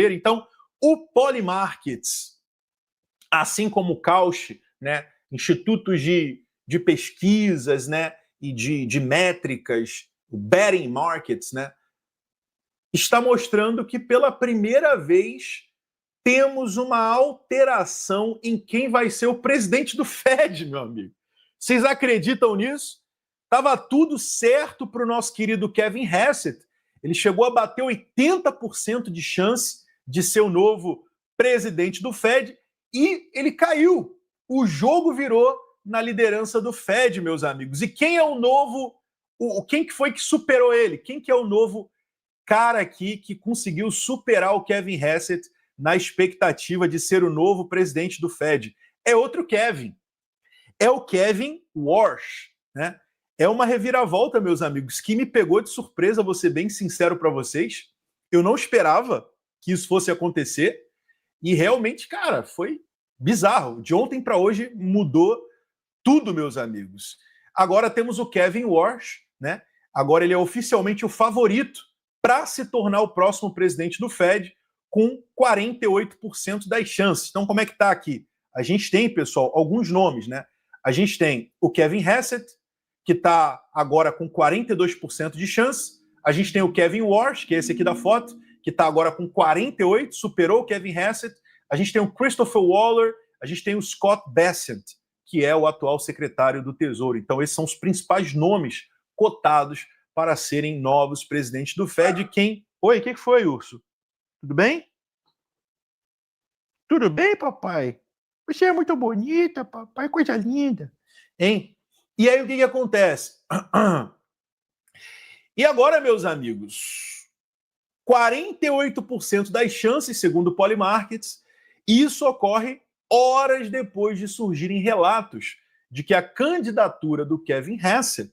Então, o Polymarkets, assim como o Kaushi, né, institutos de pesquisas, né, e de métricas, o Betting Markets, né, está mostrando que pela primeira vez temos uma alteração em quem vai ser o presidente do Fed, meu amigo. Vocês acreditam nisso? Estava tudo certo para o nosso querido Kevin Hassett. Ele chegou a bater 80% de chance de ser o novo presidente do Fed e ele caiu. O jogo virou na liderança do Fed, meus amigos. E quem é o novo... Quem que foi que superou ele? Quem que é o novo cara aqui que conseguiu superar o Kevin Hassett na expectativa de ser o novo presidente do Fed? É outro Kevin. É o Kevin Warsh, né? É uma reviravolta, meus amigos, que me pegou de surpresa, vou ser bem sincero para vocês. Eu não esperava que isso fosse acontecer e realmente, cara, foi bizarro. De ontem para hoje mudou tudo, meus amigos. Agora temos o Kevin Warsh, né? Agora ele é oficialmente o favorito para se tornar o próximo presidente do Fed, com 48% das chances. Então, como é que está aqui? A gente tem, pessoal, alguns nomes, né? A gente tem o Kevin Hassett, que está agora com 42% de chance. A gente tem o Kevin Warsh, que é esse aqui da foto, que está agora com 48%, superou o Kevin Hassett. A gente tem o Christopher Waller, a gente tem o Scott Bessent, que é o atual secretário do Tesouro. Então, esses são os principais nomes cotados para serem novos presidentes do Fed. Quem... Oi, o que foi, Urso? Tudo bem? Tudo bem, papai? Você é muito bonita, papai, coisa linda. Hein? E aí, o que acontece? E agora, meus amigos, 48% das chances, segundo o Polymarkets, isso ocorre horas depois de surgirem relatos de que a candidatura do Kevin Hassett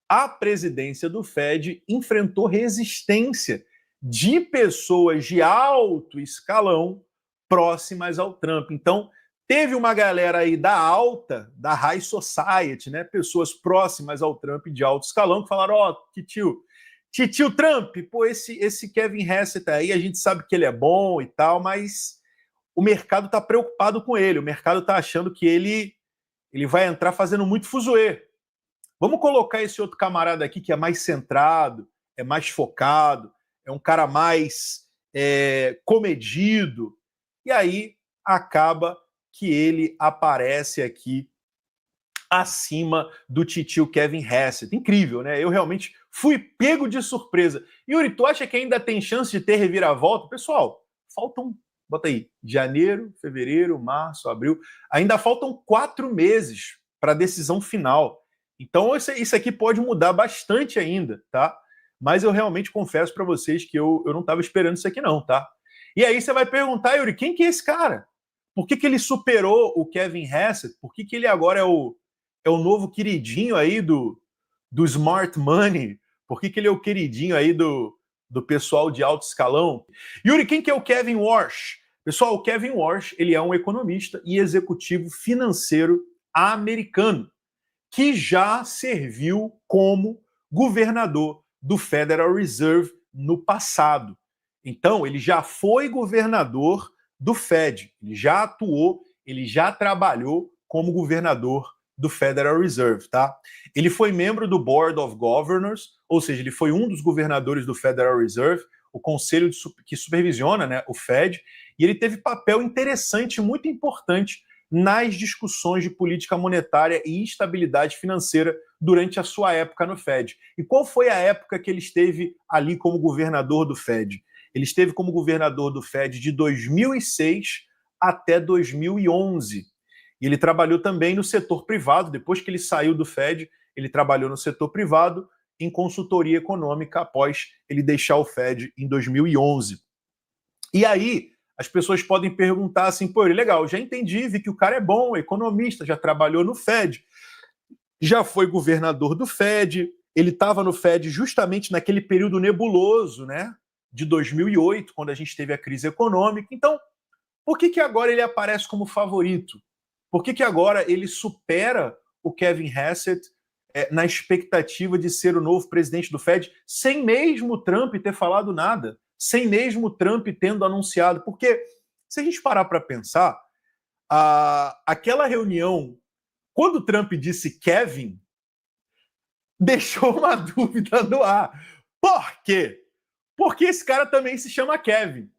à presidência do Fed enfrentou resistência de pessoas de alto escalão próximas ao Trump. Então, teve uma galera aí da alta, da high society, né? Pessoas próximas ao Trump de alto escalão que falaram, ó, titio Trump, pô, esse Kevin Hassett aí, a gente sabe que ele é bom e tal, mas o mercado tá preocupado com ele, o mercado tá achando que ele vai entrar fazendo muito fuzuê. Vamos colocar esse outro camarada aqui que é mais centrado, é mais focado, é um cara mais comedido, e aí acaba que ele aparece aqui acima do titio Kevin Hassett. Incrível, né? Eu realmente fui pego de surpresa. Yuri, tu acha que ainda tem chance de ter reviravolta? Pessoal, faltam, bota aí, janeiro, fevereiro, março, abril, ainda faltam 4 meses para a decisão final. Então isso aqui pode mudar bastante ainda, tá? Mas eu realmente confesso para vocês que eu não estava esperando isso aqui não, tá? E aí você vai perguntar, Yuri, quem que é esse cara? Por que ele superou o Kevin Hassett? Por que ele agora é o novo queridinho aí do smart money? Por que ele é o queridinho aí do pessoal de alto escalão? Yuri, quem que é o Kevin Warsh? Pessoal, o Kevin Warsh, ele é um economista e executivo financeiro americano que já serviu como governador do Federal Reserve no passado. Então, ele já foi governador do Fed, ele já atuou, ele já trabalhou como governador do Federal Reserve, tá? Ele foi membro do Board of Governors, ou seja, ele foi um dos governadores do Federal Reserve, o conselho que supervisiona, né, o Fed, e ele teve papel interessante, muito importante, nas discussões de política monetária e estabilidade financeira durante a sua época no Fed. E qual foi a época que ele esteve ali como governador do Fed? Ele esteve como governador do Fed de 2006 até 2011. E ele trabalhou também no setor privado. Depois que ele saiu do Fed, ele trabalhou no setor privado em consultoria econômica após ele deixar o Fed em 2011. E aí, as pessoas podem perguntar assim, pô, legal, já entendi, vi que o cara é bom, economista, já trabalhou no Fed, já foi governador do Fed, ele estava no Fed justamente naquele período nebuloso, né, de 2008, quando a gente teve a crise econômica. Então, por que agora ele aparece como favorito? Por que agora ele supera o Kevin Hassett na expectativa de ser o novo presidente do Fed, sem mesmo o Trump ter falado nada? sem mesmo o Trump tendo anunciado. Porque, se a gente parar para pensar, aquela reunião, quando o Trump disse Kevin, deixou uma dúvida no ar. Por quê? Porque esse cara também se chama Kevin.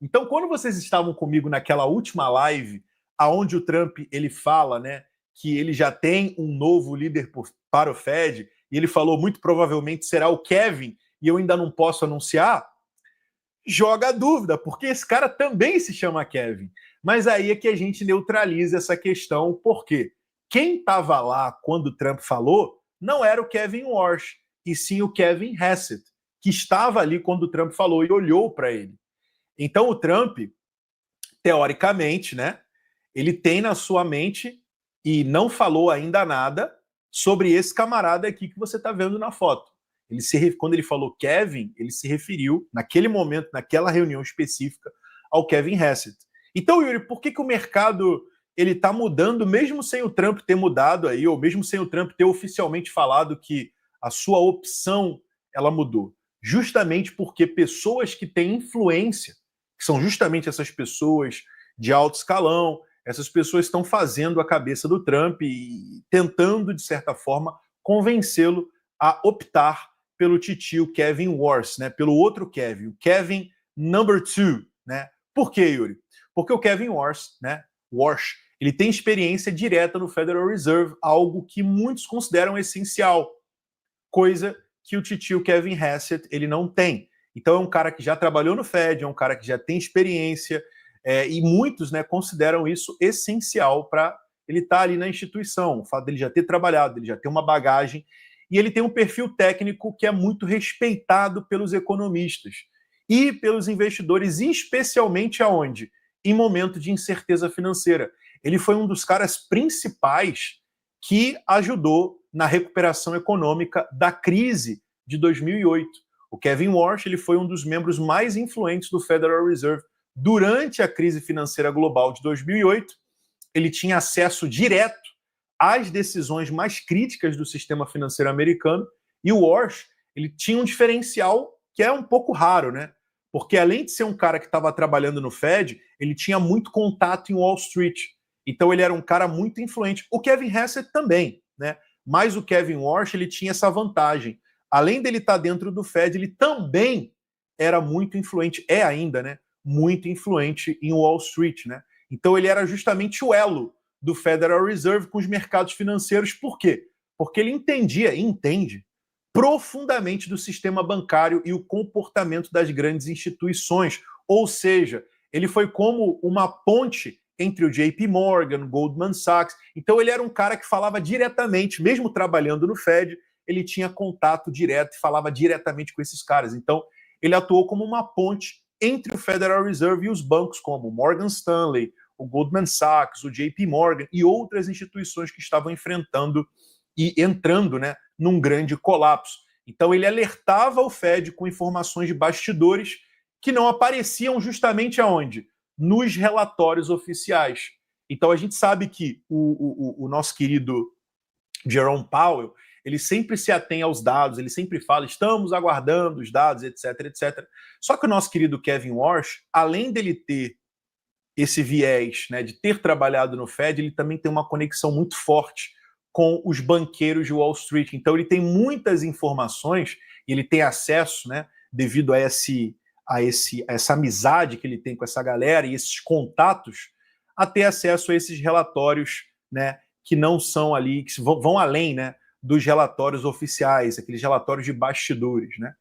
Então, quando vocês estavam comigo naquela última live, aonde o Trump ele fala, né, que ele já tem um novo líder para o Fed, e ele falou muito provavelmente será o Kevin, e eu ainda não posso anunciar, joga a dúvida, porque esse cara também se chama Kevin. Mas aí é que a gente neutraliza essa questão, porque quem estava lá quando o Trump falou não era o Kevin Warsh, e sim o Kevin Hassett, que estava ali quando o Trump falou e olhou para ele. Então o Trump, teoricamente, né, ele tem na sua mente e não falou ainda nada sobre esse camarada aqui que você está vendo na foto. Quando ele falou Kevin, ele se referiu, naquele momento, naquela reunião específica, ao Kevin Hassett. Então, Yuri, por que o mercado ele está mudando, mesmo sem o Trump ter mudado aí, ou mesmo sem o Trump ter oficialmente falado que a sua opção ela mudou? Justamente porque pessoas que têm influência, que são justamente essas pessoas de alto escalão, essas pessoas estão fazendo a cabeça do Trump e tentando, de certa forma, convencê-lo a optar pelo titio Kevin Warsh, né? Pelo outro Kevin, o Kevin number 2, né? Por quê, Yuri? Porque o Kevin Warsh, né? Warsh, ele tem experiência direta no Federal Reserve, algo que muitos consideram essencial, coisa que o titio Kevin Hassett ele não tem. Então é um cara que já trabalhou no Fed, é um cara que já tem experiência, e muitos, né, consideram isso essencial para ele estar ali na instituição, o fato dele já ter trabalhado, ele já ter uma bagagem, e ele tem um perfil técnico que é muito respeitado pelos economistas e pelos investidores, especialmente aonde? Em momento de incerteza financeira. Ele foi um dos caras principais que ajudou na recuperação econômica da crise de 2008. O Kevin Warsh ele foi um dos membros mais influentes do Federal Reserve durante a crise financeira global de 2008. Ele tinha acesso direto às decisões mais críticas do sistema financeiro americano, e o Warsh ele tinha um diferencial que é um pouco raro, né? Porque além de ser um cara que estava trabalhando no Fed, ele tinha muito contato em Wall Street. Então ele era um cara muito influente. O Kevin Hassett também, né? Mas o Kevin Warsh ele tinha essa vantagem. Além dele estar dentro do Fed, ele também era muito influente, é ainda, né? Muito influente em Wall Street, né? Então ele era justamente o elo do Federal Reserve com os mercados financeiros. Por quê? Porque ele entendia e entende profundamente do sistema bancário e o comportamento das grandes instituições. Ou seja, ele foi como uma ponte entre o JP Morgan, Goldman Sachs. Então ele era um cara que falava diretamente, mesmo trabalhando no Fed, ele tinha contato direto e falava diretamente com esses caras. Então ele atuou como uma ponte entre o Federal Reserve e os bancos como o Morgan Stanley, o Goldman Sachs, o JP Morgan e outras instituições que estavam enfrentando e entrando, né, num grande colapso. Então ele alertava o Fed com informações de bastidores que não apareciam justamente aonde? Nos relatórios oficiais. Então a gente sabe que o nosso querido Jerome Powell, ele sempre se atém aos dados, ele sempre fala, estamos aguardando os dados, etc, etc. Só que o nosso querido Kevin Warsh, além dele ter esse viés, né, de ter trabalhado no Fed, ele também tem uma conexão muito forte com os banqueiros de Wall Street. Então ele tem muitas informações e ele tem acesso, né, devido a essa amizade que ele tem com essa galera e esses contatos, a ter acesso a esses relatórios, né, que não são ali, que vão além, né, dos relatórios oficiais, aqueles relatórios de bastidores, né?